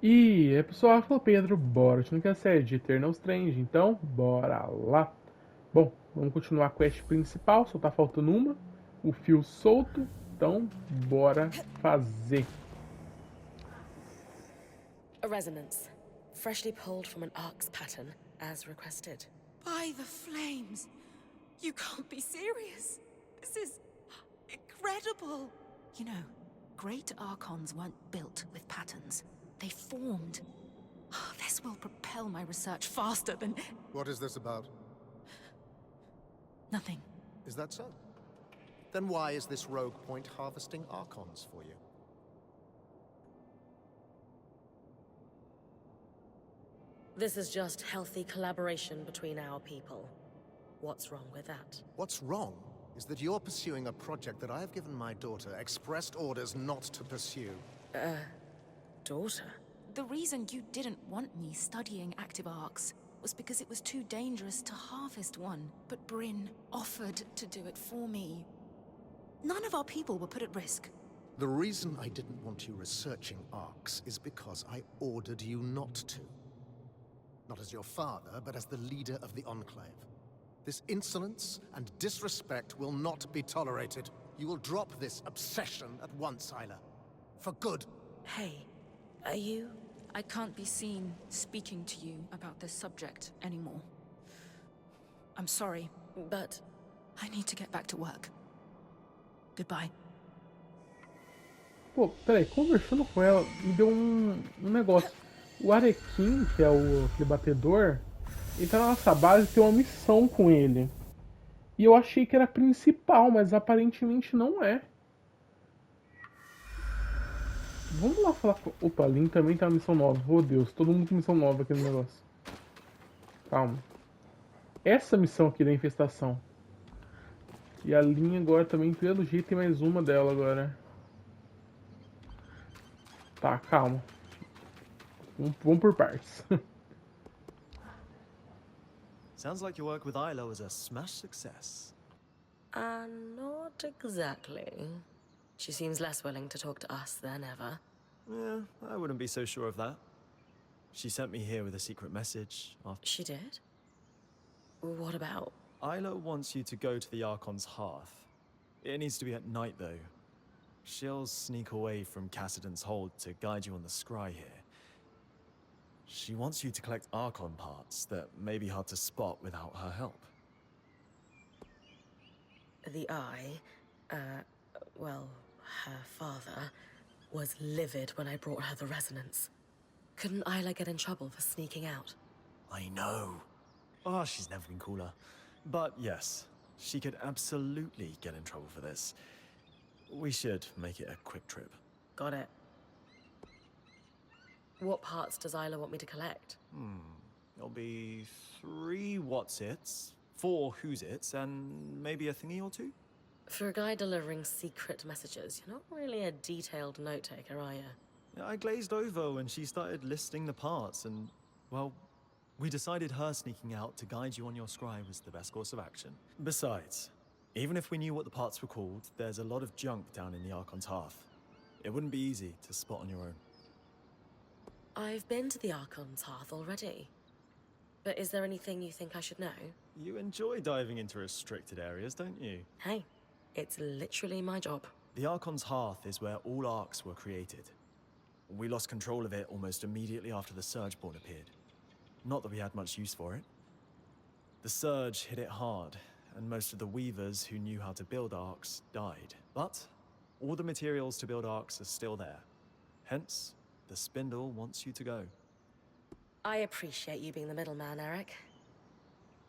E aí pessoal, falou Pedro, bora, tu não quer ser de Eternal Strange, então bora lá. Bom, vamos continuar a quest principal, só tá faltando uma, o fio solto, então bora fazer. A resonance, freshly pulled from an ark's pattern, as requested. By the flames! You can't be serious! This is incredible! You know, great archons weren't built with patterns. They formed. This will propel my research faster than... What is this about? Nothing. Is that so? Then why is this rogue point harvesting archons for you? This is just healthy collaboration between our people. What's wrong with that? What's wrong is that you're pursuing a project that I have given my daughter expressed orders not to pursue. Daughter? The reason you didn't want me studying active arcs was because it was too dangerous to harvest one. But Bryn offered to do it for me. None of our people were put at risk. The reason I didn't want you researching arcs is because I ordered you not to. Not as your father, but as the leader of the Enclave. This insolence and disrespect will not be tolerated. You will drop this obsession at once, Isla. For good. Hey, are you... I can't be seen speaking to you about this subject anymore. I'm sorry. But... I need to get back to work. Goodbye. Pô, peraí, conversando com ela, me deu um negócio. O Arequim, que é aquele batedor, ele tá na nossa base e tem uma missão com ele. E eu achei que era principal, mas aparentemente não é. Vamos lá falar com... Opa, a Lin também tá na missão nova. Oh Deus, todo mundo com missão nova aqui no negócio. Calma. Essa missão aqui da infestação. E a Lin agora também, pelo jeito, tem mais uma dela agora. Tá, calma. Vamos por partes. Sounds like your work with Isla was a smash success. Not exactly. She seems less willing to talk to us than ever. Yeah, I wouldn't be so sure of that. She sent me here with a secret message after... She did? What about? Isla wants you to go to the Archon's hearth. It needs to be at night, though. She'll sneak away from Cassidon's hold to guide you on the scry here. She wants you to collect Archon parts that may be hard to spot without her help. The Eye, well, her father, was livid when I brought her the resonance. Couldn't Isla get in trouble for sneaking out? I know. Oh, she's never been cooler. But yes, she could absolutely get in trouble for this. We should make it a quick trip. Got it. What parts does Isla want me to collect? There'll be 3 what's-its, 4 who's-its, and maybe a thingy or 2? For a guy delivering secret messages, you're not really a detailed note-taker, are you? Yeah, I glazed over when she started listing the parts, and, well, we decided her sneaking out to guide you on your scry was the best course of action. Besides, even if we knew what the parts were called, there's a lot of junk down in the Archon's hearth. It wouldn't be easy to spot on your own. I've been to the Archon's hearth already. But is there anything you think I should know? You enjoy diving into restricted areas, don't you? Hey, it's literally my job. The Archon's hearth is where all arcs were created. We lost control of it almost immediately after the Surgeborn appeared. Not that we had much use for it. The Surge hit it hard, and most of the weavers who knew how to build arcs died. But all the materials to build arcs are still there. Hence, the Spindle wants you to go. I appreciate you being the middleman, Eric.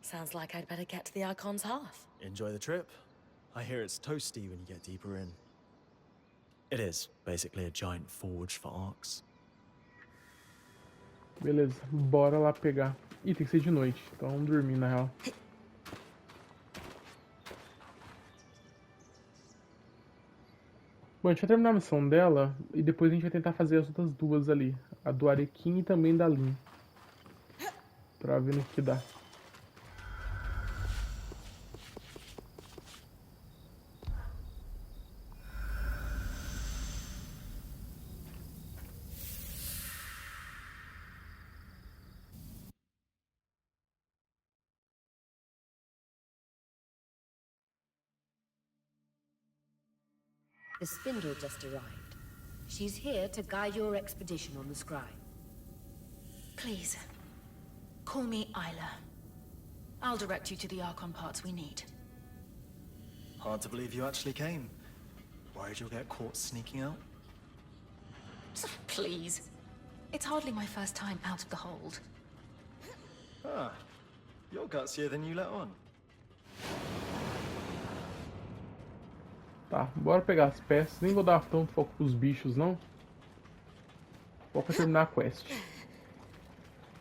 Sounds like I'd better get to the Archon's hearth. Enjoy the trip. I hear it's toasty when you get deeper in. It is basically a giant forge for arcs. Beleza, bora lá pegar. Ih, tem que ser de noite, então vamos dormir na real. Bom, a gente vai terminar a missão dela e depois a gente vai tentar fazer as outras duas ali. A do Arequim e também da Lin. Pra ver no que dá. The Spindle just arrived. She's here to guide your expedition on the Scribe. Please, call me Isla. I'll direct you to the Archon parts we need. Hard to believe you actually came. Worried you'll get caught sneaking out? Please. It's hardly my first time out of the hold. Ah, you're gutsier than you let on. Tá, bora pegar as peças. Nem vou dar tanto foco pros bichos, não. Foca terminar a quest.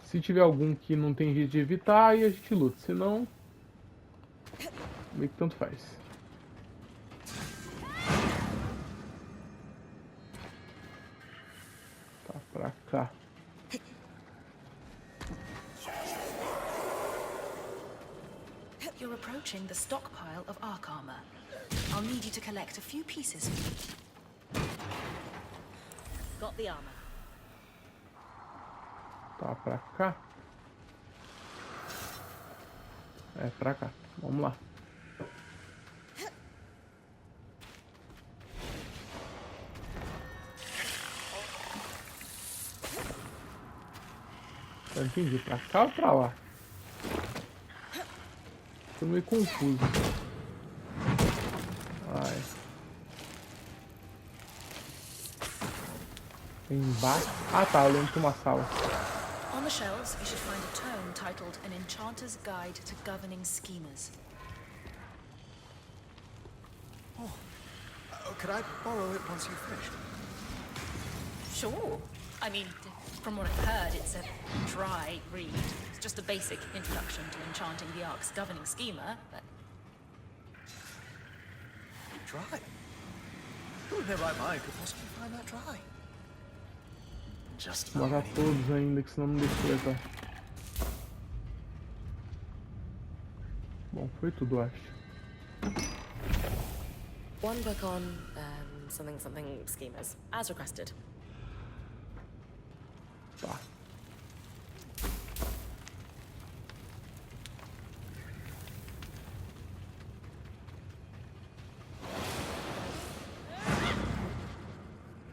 Se tiver algum que não tem jeito de evitar, aí a gente luta. Se não, meio que tanto faz. Tá, pra cá. You're approaching the stockpile of Arc armor. I'll need you to collect a few pieces for me. Got the armor. Tá, pra cá. É, pra cá. Vamos lá. Eu entendi, pra cá ou pra lá? Tô meio confuso. Ai. Embaixo. Ah tá, eu lembro de uma sala. On the shelves, you should find a tome titled An Enchanter's Guide to Governing Schemers. Oh, could I borrow it once you've finished? Sure. I mean, from what I've heard, it's a dry read. It's just a basic introduction to enchanting the Ark's governing schemer, but... Dry? Who in their right mind could possibly find that dry? Just Vou matar todos ainda, que senão não deixa eu levar. Bom, foi tudo, acho. One book on something schemers, as requested. Tá.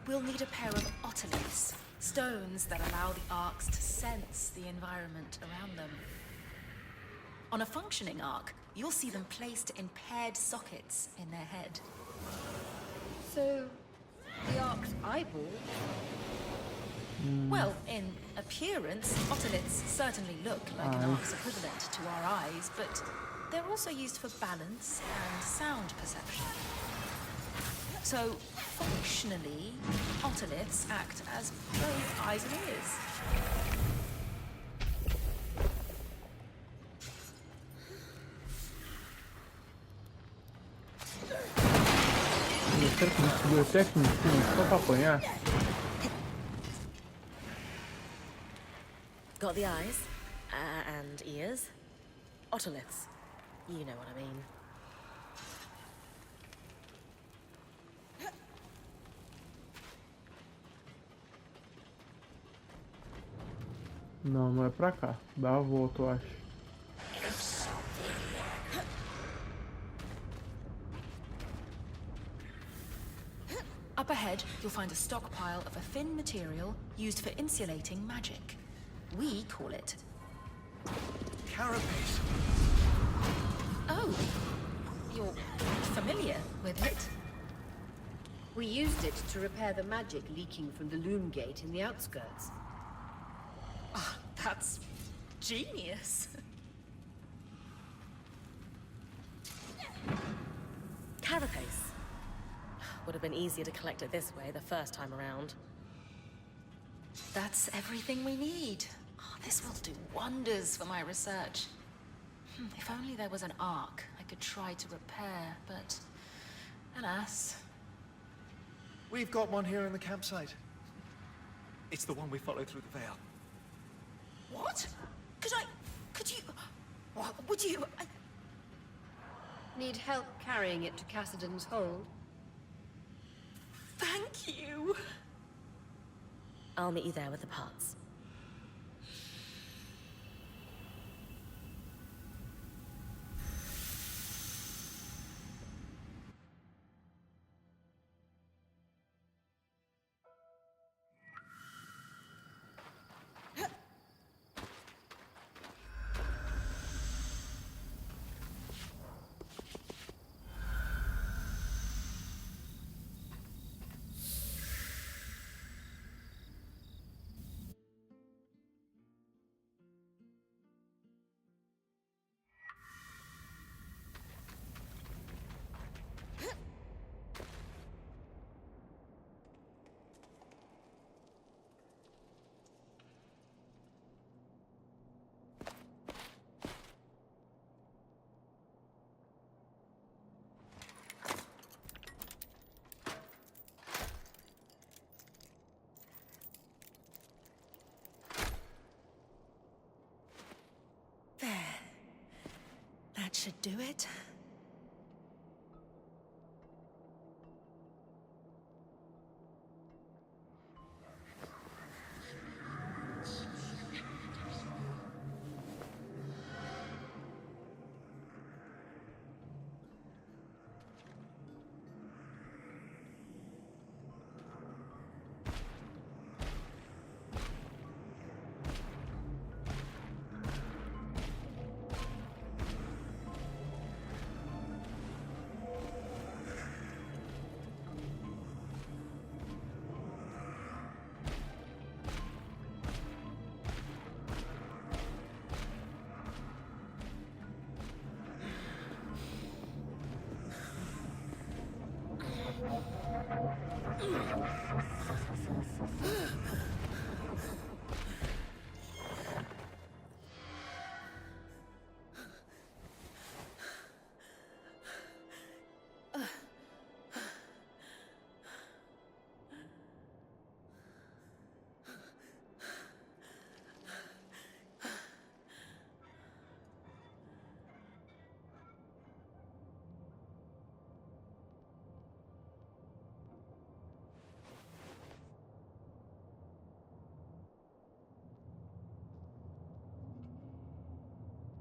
We'll need a pair of otoliths, stones that allow the arcs to sense the environment around them. On a functioning arc, you'll see them placed in paired sockets in their head. So, the Ark's eyeball? Well, in appearance, otoliths certainly look like an ark's equivalent to our eyes, but they're also used for balance and sound perception. So, functionally, otoliths act as both eyes and ears. Será que a gente subiu até aqui em cima só pra apanhar? Got the eyes and ears. Otoliths. You know what I mean. Não, não é pra cá. Dá a volta, eu acho. Up ahead, you'll find a stockpile of a thin material used for insulating magic. We call it... Carapace. Oh, you're familiar with it? We used it to repair the magic leaking from the loom gate in the outskirts. Ah, that's genius. Carapace. Would have been easier to collect it this way the first time around. That's everything we need. Oh, this will do wonders for my research. If only there was an arc I could try to repair, but alas. We've got one here in the campsite. It's the one we followed through the veil. What? Could you... What would you... Need help carrying it to Cassidon's hold? Thank you. I'll meet you there with the parts. should do it.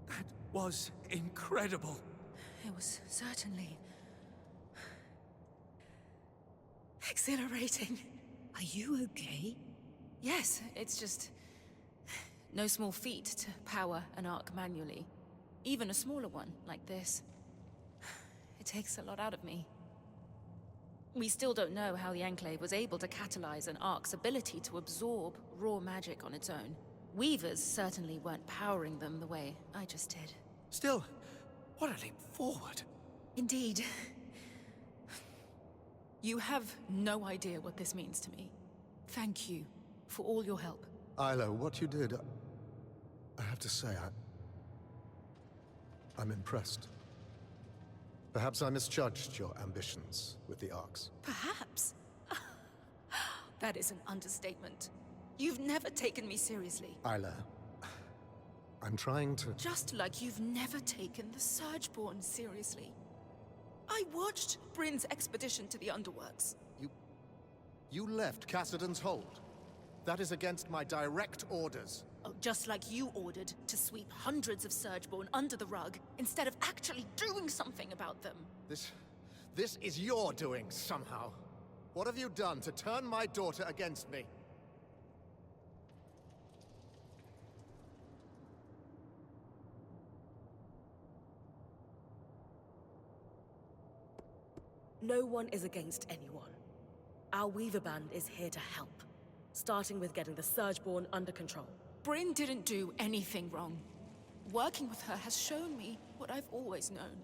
That was incredible. It was certainly exhilarating. Are you okay? Yes, it's just no small feat to power an arc manually. Even a smaller one like this. It takes a lot out of me. We still don't know how the Enclave was able to catalyze an arc's ability to absorb raw magic on its own. Weavers certainly weren't powering them the way I just did. Still, what a leap forward. Indeed. You have no idea what this means to me. Thank you for all your help. Isla, what you did, I have to say, I'm impressed. Perhaps I misjudged your ambitions with the arcs. Perhaps. That is an understatement. You've never taken me seriously. Isla, I'm trying to... Just like you've never taken the Surgeborn seriously. I watched Bryn's expedition to the Underworks. You left Cassidan's hold. That is against my direct orders. Oh, just like you ordered to sweep hundreds of Surgeborn under the rug, instead of actually doing something about them. This is your doing, somehow. What have you done to turn my daughter against me? No one is against anyone. Our Weaver Band is here to help, starting with getting the Surgeborn under control. Bryn didn't do anything wrong. Working with her has shown me what I've always known.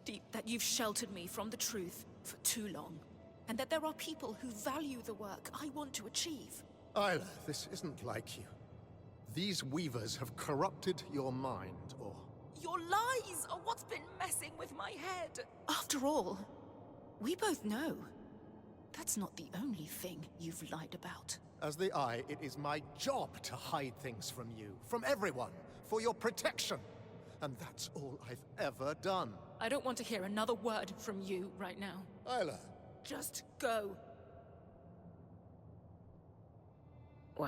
Deep, that you've sheltered me from the truth for too long. And that there are people who value the work I want to achieve. Isla, this isn't like you. These Weavers have corrupted your mind, or... Your lies are what's been messing with my head. After all, we both know that's not the only thing you've lied about. As the Eye, it is my job to hide things from you, from everyone, for your protection. And that's all I've ever done. I don't want to hear another word from you right now. Isla. Just go. Wow.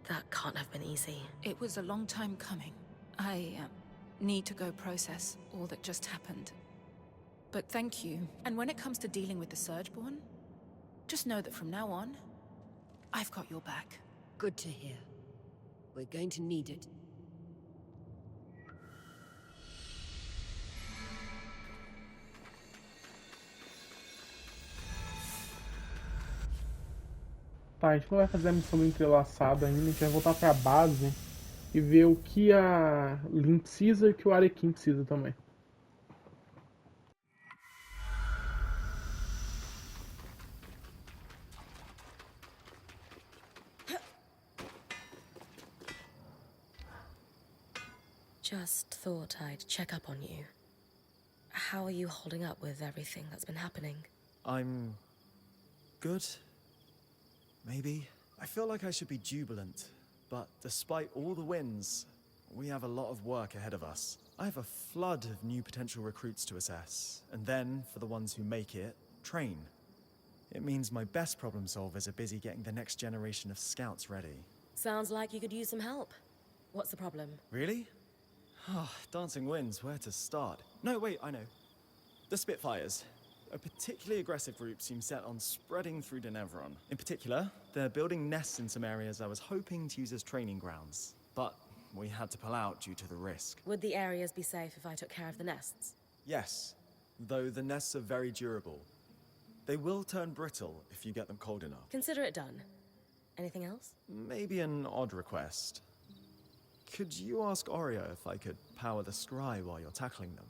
That can't have been easy. It was a long time coming. I need to go process all that just happened. But thank you. And when it comes to dealing with the Surgeborn, just know that from now on, I've got your back. Good to hear. We're going to need it. Tá, a gente não vai fazer a missão do entrelaçado ainda, a gente vai voltar pra base e ver o que a Lyn precisa e o que o Arequim precisa também. Just thought I'd check up on you. How are you holding up with everything that's been happening? I'm... good? Maybe? I feel like I should be jubilant, but despite all the wins, we have a lot of work ahead of us. I have a flood of new potential recruits to assess, and then, for the ones who make it, train. It means my best problem solvers are busy getting the next generation of scouts ready. Sounds like you could use some help. What's the problem? Really? Oh, dancing winds, where to start? No, wait, I know. The Spitfires. A particularly aggressive group seems set on spreading through Denevron. In particular, they're building nests in some areas I was hoping to use as training grounds. But we had to pull out due to the risk. Would the areas be safe if I took care of the nests? Yes, though the nests are very durable. They will turn brittle if you get them cold enough. Consider it done. Anything else? Maybe an odd request. Could you ask Oria if I could power the scry while you're tackling them?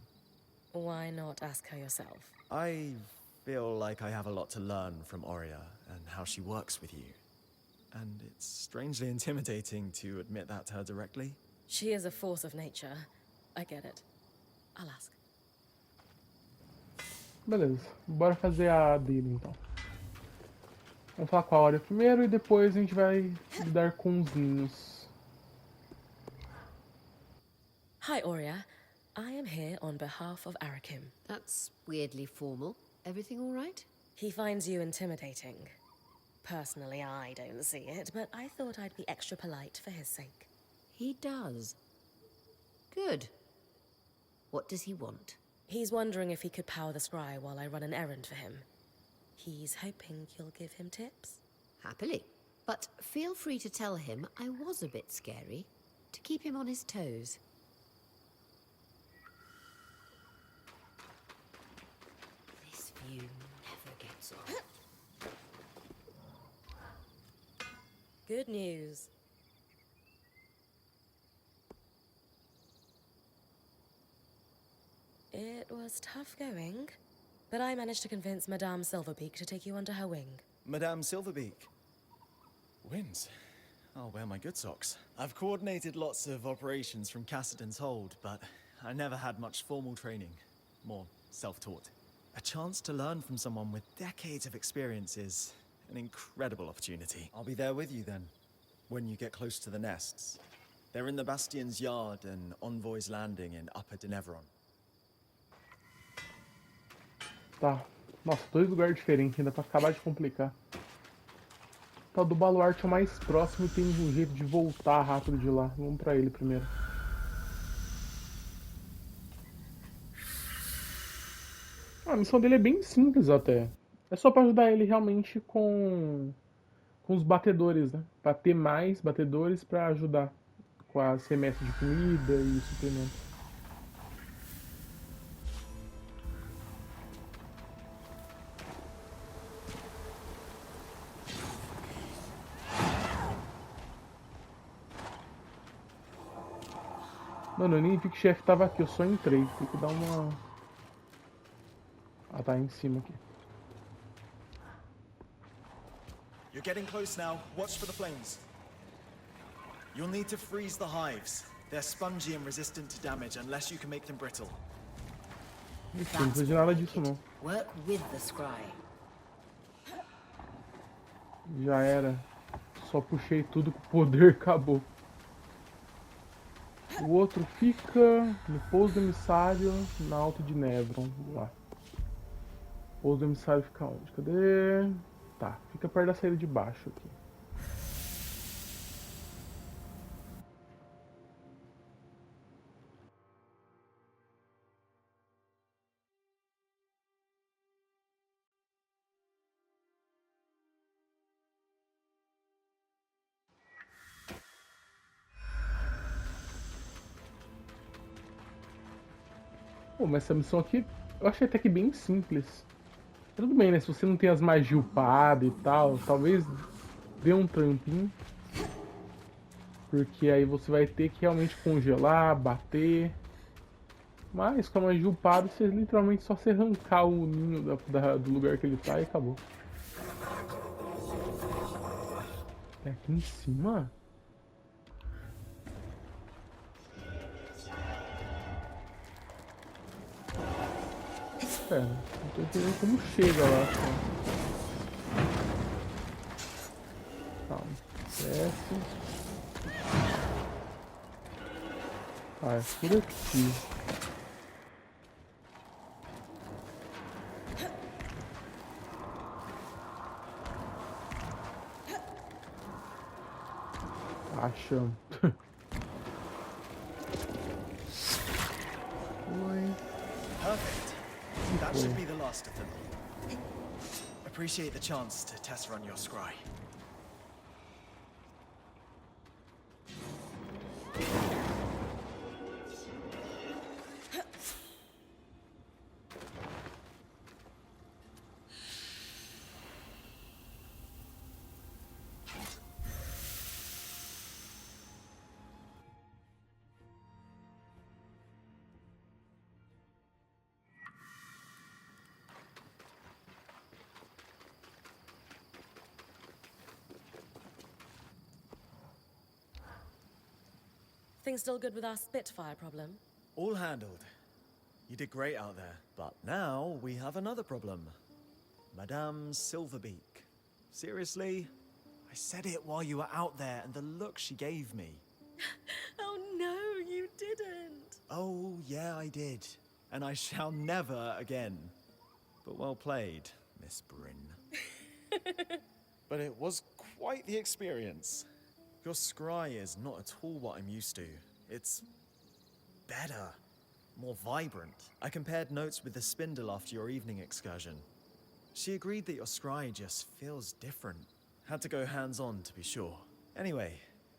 Why not ask her yourself? I feel like I have a lot to learn from Oria and how she works with you. And it's strangely intimidating to admit that to her directly. She is a force of nature. I get it. I'll ask. Beleza, bora fazer a dele então. Vamos falar com a Aurea primeiro e depois a gente vai lidar com os ninhos. Hi, Oria. I am here on behalf of Arakim. That's weirdly formal. Everything all right? He finds you intimidating. Personally, I don't see it, but I thought I'd be extra polite for his sake. He does. Good. What does he want? He's wondering if he could power the scry while I run an errand for him. He's hoping you'll give him tips. Happily. But feel free to tell him I was a bit scary, to keep him on his toes. This view never gets old. Good news. It was tough going, but I managed to convince Madame Silverbeak to take you under her wing. Madame Silverbeak. Wins. I'll wear my good socks. I've coordinated lots of operations from Cassidy's Hold, but I never had much formal training. More self-taught. A chance to learn from someone with decades of experience is an incredible opportunity. I'll be there with you then, when you get close to the nests. They're in the Bastion's yard and Envoy's Landing in Upper Denevron. Tá. Nossa, 2 lugares diferentes, ainda pra acabar de complicar. O tal do baluarte é o mais próximo e tem um jeito de voltar rápido de lá. Vamos pra ele primeiro. A missão dele é bem simples até. É só pra ajudar ele realmente com os batedores, né? Pra ter mais batedores pra ajudar com as remessas de comida e suprimentos. Mano, eu nem vi que o chefe tava aqui, eu só entrei. Tem que dar uma... Ah, tá em cima aqui. You're getting close now. Watch for the flames. You'll need to freeze the hives. They're spongy and resistant to damage unless you can make them brittle. Ixi, não precisa de nada disso não. Work with the scry. Já era. Só puxei tudo com o poder, acabou. O outro fica no pouso do emissário, na Alta de Nevron. Vamos lá. O pouso do emissário fica onde? Cadê? Tá, fica perto da saída de baixo aqui. Pô, mas essa missão aqui eu achei até que bem simples. Tudo bem, né? Se você não tem as magias upadas e tal, talvez dê um trampinho. Porque aí você vai ter que realmente congelar, bater. Mas com a magia upada, você literalmente só se arrancar o ninho do lugar que ele tá e acabou. É aqui em cima? Pera, não tô entendendo como chega lá. Calma, desce. Tá, é por aqui. Achamos. Oi. Perfect. That should be the last of them. Appreciate the chance to test run your scry. Things still good with our Spitfire problem? All handled. You did great out there. But now we have another problem. Madame Silverbeak. Seriously? I said it while you were out there, and the look she gave me. Oh no, you didn't. Oh, yeah, I did. And I shall never again. But well played, Miss Bryn. But it was quite the experience. Your scry is not at all what I'm used to. It's better, more vibrant. I compared notes with the spindle after your evening excursion. She agreed that your scry just feels different. Had to go hands-on to be sure. Anyway,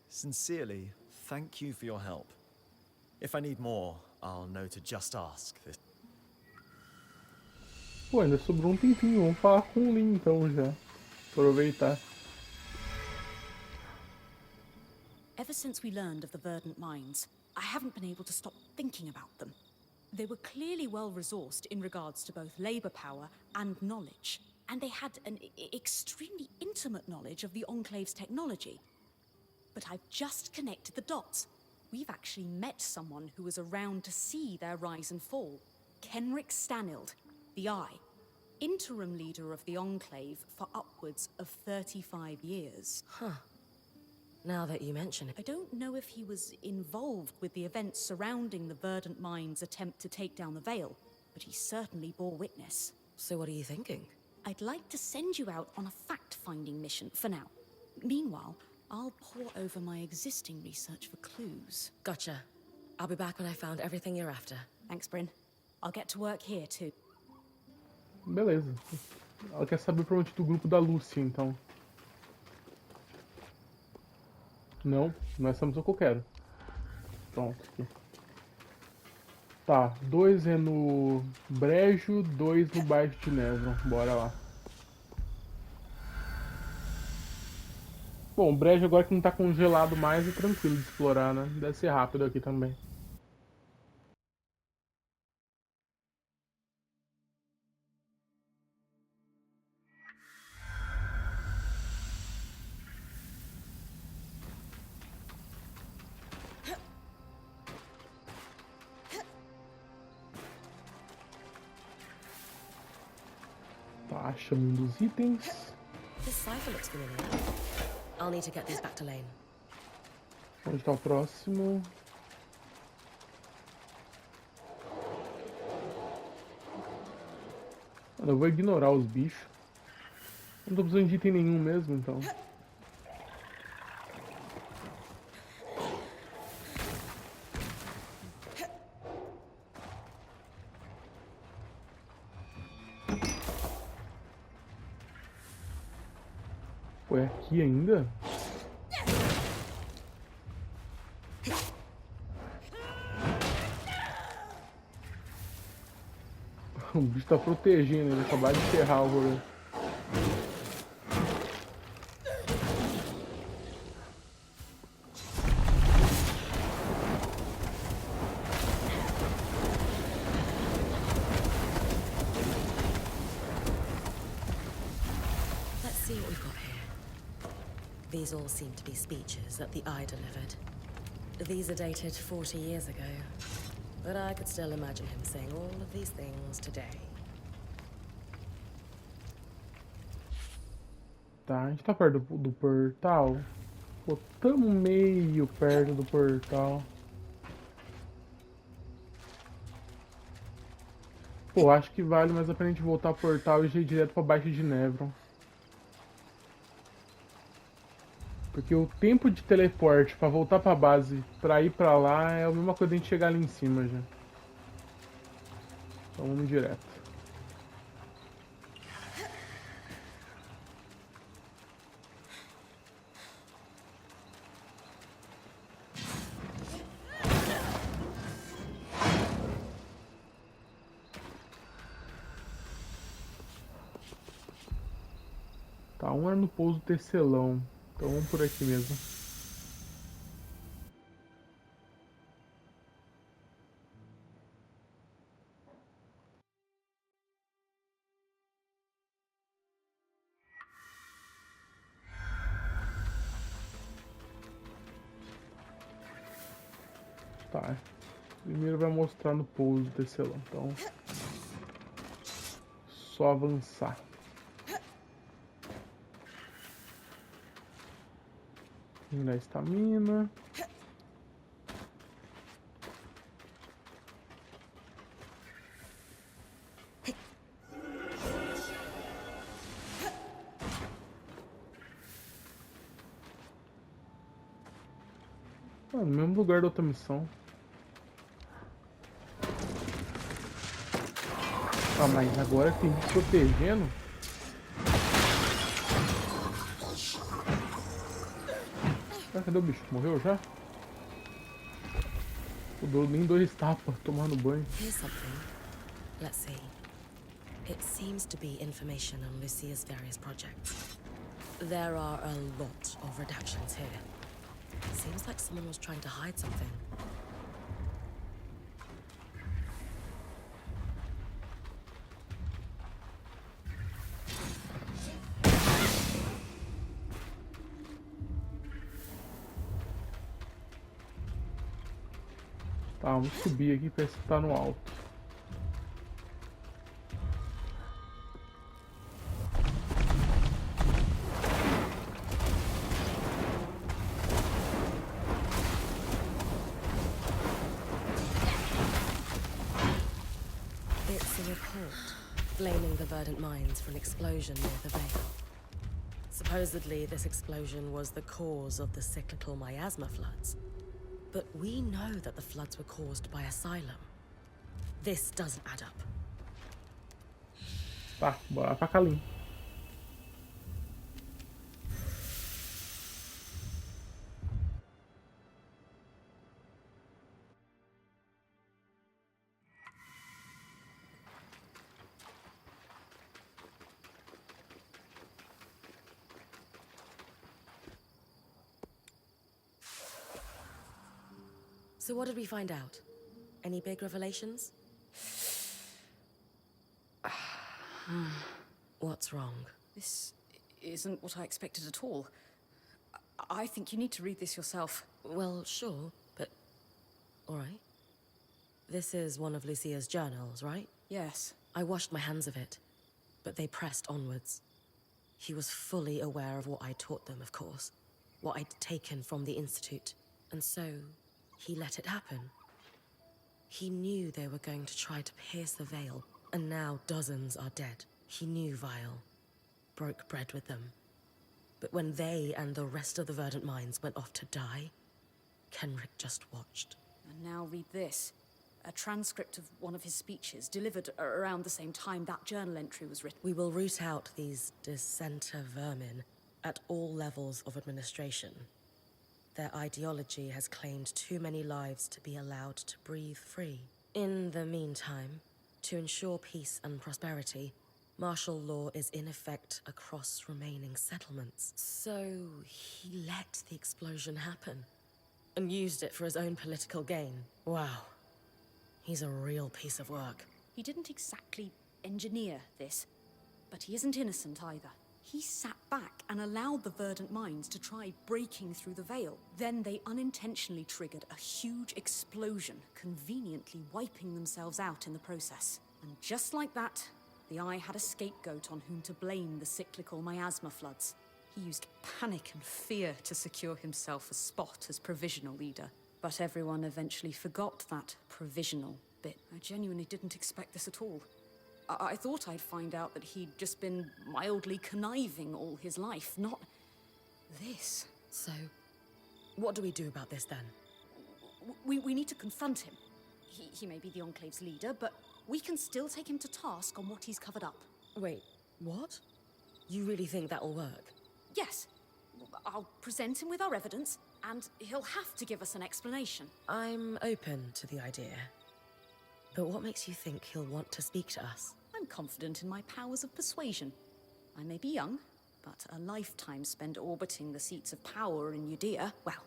sincerely, thank you for your help. If I need more, I'll know to just ask. Pô, ainda sobrou um tempinho. Vamos falar com o Lin então já. Aproveitar. Ever since we learned of the verdant mines, I haven't been able to stop thinking about them. They were clearly well-resourced in regards to both labor power and knowledge, and they had an extremely intimate knowledge of the Enclave's technology. But I've just connected the dots. We've actually met someone who was around to see their rise and fall. Kenrick Stanild, the Eye, interim leader of the Enclave for upwards of 35 years. Huh. Now that you mention it. I don't know if he was involved with the events surrounding the Verdant Mind's attempt to take down the Veil, but he certainly bore witness. So what are you thinking? I'd like to send you out on a fact-finding mission for now. Meanwhile, I'll pore over my existing research for clues. Gotcha. I'll be back when I found everything you're after. Thanks, Bryn. I'll get to work here too. Beleza. Ela quer saber provavelmente do grupo da Lúcia, então. Não, não é essa missão que eu quero. Pronto, aqui. Tá, 2 é no Brejo, 2 no bairro de Nevron. Bora lá. Bom, o Brejo agora que não tá congelado mais é tranquilo de explorar, né? Deve ser rápido aqui também. Tá, achamos um dos itens. This cipher looks familiar. I'll need to get these back to Lane. Onde tá o próximo? Mano, eu vou ignorar os bichos. Não tô precisando de item nenhum mesmo, então. Pô, é aqui ainda? O bicho tá protegendo, ele acabar de enterrar o rolê. Let's see what we've got here. These all seem to be speeches that the Eye delivered. These are dated 40 years ago, but I could still imagine him saying all of these things today. Tá, a gente tá perto do portal. Pô, tamo meio perto do portal. Pô, acho que vale mais a pena a gente voltar ao portal e ir direto pra Baixa de Nevron. Porque o tempo de teleporte pra voltar pra base pra ir pra lá é a mesma coisa de a gente chegar ali em cima já. Então vamos direto. Tá, um era no pouso do tecelão. Então vamos por aqui mesmo. Tá. Primeiro vai mostrar no pouso do tecelão. Então. Só avançar. Da estamina. Ah, no mesmo lugar da outra missão. Ah, mas agora tem me protegendo. Ah, cadê o bicho? Morreu já? O dou nem 2 tapas tomando banho. Here's something. Let's see. It seems to be information on Lucia's various projects. There are a lot of redactions here. Seems like someone was trying to hide something. Tá, vamos subir aqui, parece que tá no alto. It's a report blaming the verdant mines for an explosion near the Veil. Supposedly, this explosion was the cause of the cyclical miasma floods. But we know that the floods were caused by Asylum. This doesn't add up. Tá, bora pra Kalim. So what did we find out? Any big revelations? What's wrong? This isn't what I expected at all. I think you need to read this yourself. Well, sure, but... Alright. This is one of Lucia's journals, right? Yes. I washed my hands of it, but they pressed onwards. He was fully aware of what I taught them, of course. What I'd taken from the Institute. And so, he let it happen. He knew they were going to try to pierce the veil, and now dozens are dead. He knew Vile. Broke bread with them. But when they and the rest of the Verdant Mines went off to die, Kenrick just watched. And now read this. A transcript of one of his speeches, delivered around the same time that journal entry was written. We will root out these dissenter vermin at all levels of administration. Their ideology has claimed too many lives to be allowed to breathe free. In the meantime, to ensure peace and prosperity, martial law is in effect across remaining settlements. So he let the explosion happen and used it for his own political gain. Wow. He's a real piece of work. He didn't exactly engineer this, but he isn't innocent either. He sat back and allowed the Verdant Mines to try breaking through the veil. Then they unintentionally triggered a huge explosion, conveniently wiping themselves out in the process. And just like that, the Eye had a scapegoat on whom to blame the cyclical miasma floods. He used panic and fear to secure himself a spot as provisional leader. But everyone eventually forgot that provisional bit. I genuinely didn't expect this at all. I thought I'd find out that he'd just been mildly conniving all his life, not this. So, what do we do about this then? We need to confront him. He may be the Enclave's leader, but we can still take him to task on what he's covered up. Wait, what? You really think that'll work? Yes. I'll present him with our evidence, and he'll have to give us an explanation. I'm open to the idea. But what makes you think he'll want to speak to us? I'm confident in my powers of persuasion. I may be young, but a lifetime spent orbiting the seats of power in Judea, well,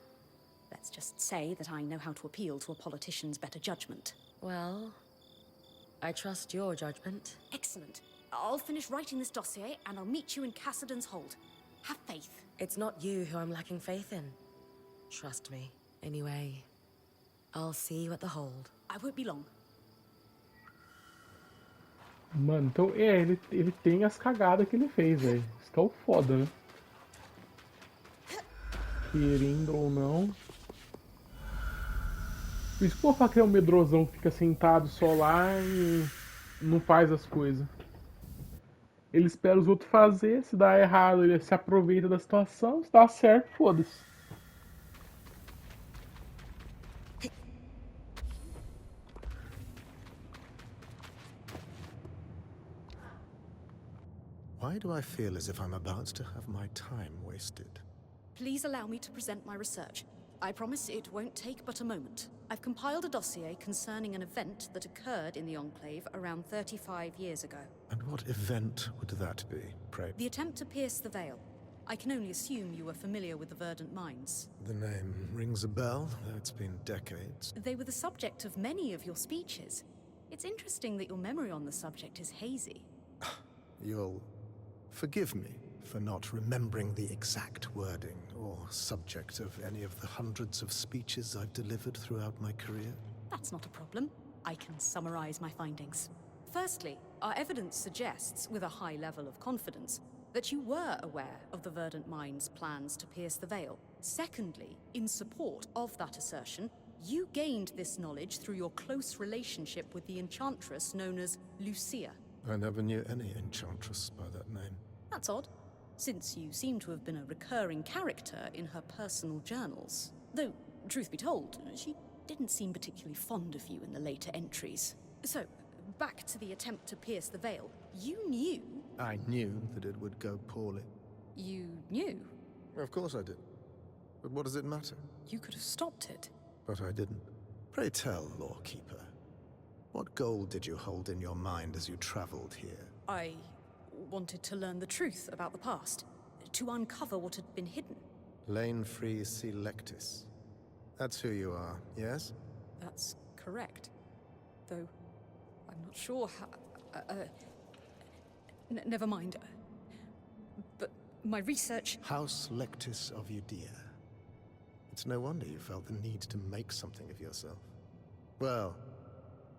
let's just say that I know how to appeal to a politician's better judgment. Well, I trust your judgment. Excellent. I'll finish writing this dossier, and I'll meet you in Cassidon's Hold. Have faith. It's not you who I'm lacking faith in. Trust me. Anyway, I'll see you at the Hold. I won't be long. Mano, então ele tem as cagadas que ele fez, velho. Isso que é o foda, né? Querendo ou não. Por isso que eu vou falar que é um medrosão que fica sentado só lá e não faz as coisas. Ele espera os outros fazer, se dá errado, ele se aproveita da situação, se dá certo, foda-se. Why do I feel as if I'm about to have my time wasted? Please allow me to present my research. I promise it won't take but a moment. I've compiled a dossier concerning an event that occurred in the Enclave around 35 years ago. And what event would that be, pray? The attempt to pierce the veil. I can only assume you are familiar with the Verdant Mines. The name rings a bell, though it's been decades. They were the subject of many of your speeches. It's interesting that your memory on the subject is hazy. You'll forgive me for not remembering the exact wording or subject of any of the hundreds of speeches I've delivered throughout my career. That's not a problem. I can summarize my findings. Firstly, our evidence suggests, with a high level of confidence, that you were aware of the Verdant Mind's plans to pierce the veil. Secondly, in support of that assertion, you gained this knowledge through your close relationship with the enchantress known as Lucia. I never knew any enchantress by that name. That's odd, since you seem to have been a recurring character in her personal journals. Though, truth be told, she didn't seem particularly fond of you in the later entries. So, back to the attempt to pierce the veil. You knew... I knew that it would go poorly. You knew? Of course I did. But what does it matter? You could have stopped it. But I didn't. Pray tell, Lawkeeper. What goal did you hold in your mind as you traveled here? I wanted to learn the truth about the past, to uncover what had been hidden. Lane Free Selectus. That's who you are, yes? That's correct. Though, I'm not sure how... never mind. But my research... House Lectus of Judea. It's no wonder you felt the need to make something of yourself. Well,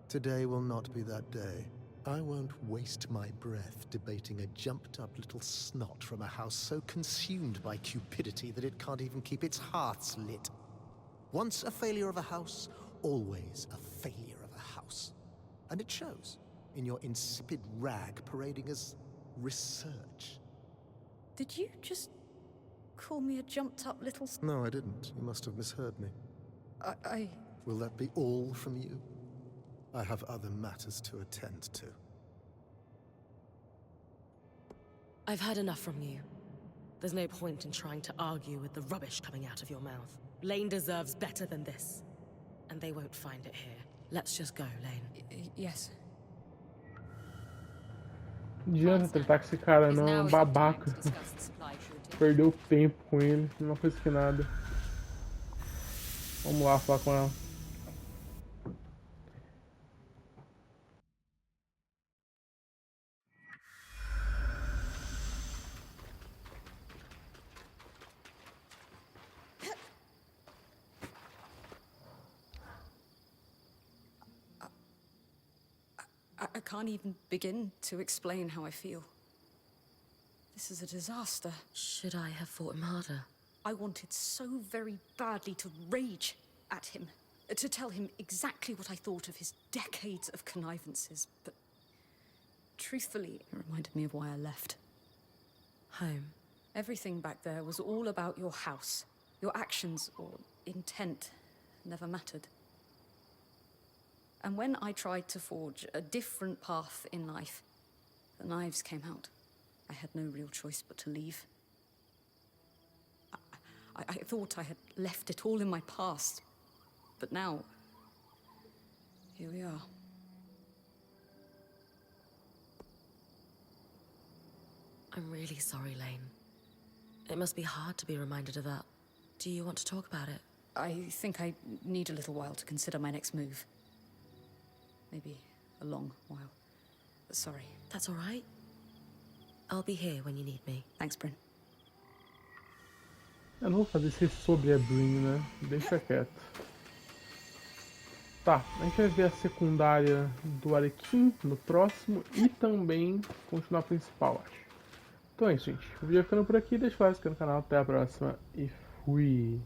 today will not be that day. I won't waste my breath debating a jumped-up little snot from a house so consumed by cupidity that it can't even keep its hearths lit. Once a failure of a house, always a failure of a house. And it shows in your insipid rag parading as research. Did you just call me a jumped-up little... No, I didn't. You must have misheard me. I... Will that be all from you? I have other matters to attend to. I've had enough from you. There's no point in trying to argue with the rubbish coming out of your mouth. Lane deserves better than this. And they won't find it here. Let's just go, Lane. Yes. Não adianta tratar com esse cara não, é um babaca. Perdeu tempo com ele, não fez que nada. Vamos lá falar com ela. I can't even begin to explain how I feel. This is a disaster. Should I have fought him harder? I wanted so very badly to rage at him, to tell him exactly what I thought of his decades of connivances, but truthfully, it reminded me of why I left. Home. Everything back there was all about your house. Your actions or intent never mattered. And when I tried to forge a different path in life, the knives came out. I had no real choice but to leave. I thought I had left it all in my past. But now, here we are. I'm really sorry, Lane. It must be hard to be reminded of that. Do you want to talk about it? I think I need a little while to consider my next move. Maybe a long while. Sorry. That's all right. I'll be here when you need me. Thanks, Bryn. Eu não vou fazer esse sobre a Brin, né? Deixa quieto. Tá, a gente vai ver a secundária do Arequim no próximo e também continuar a principal, acho. Então é isso, gente. O vídeo vai ficando por aqui. Deixa o like no canal. Até a próxima e fui!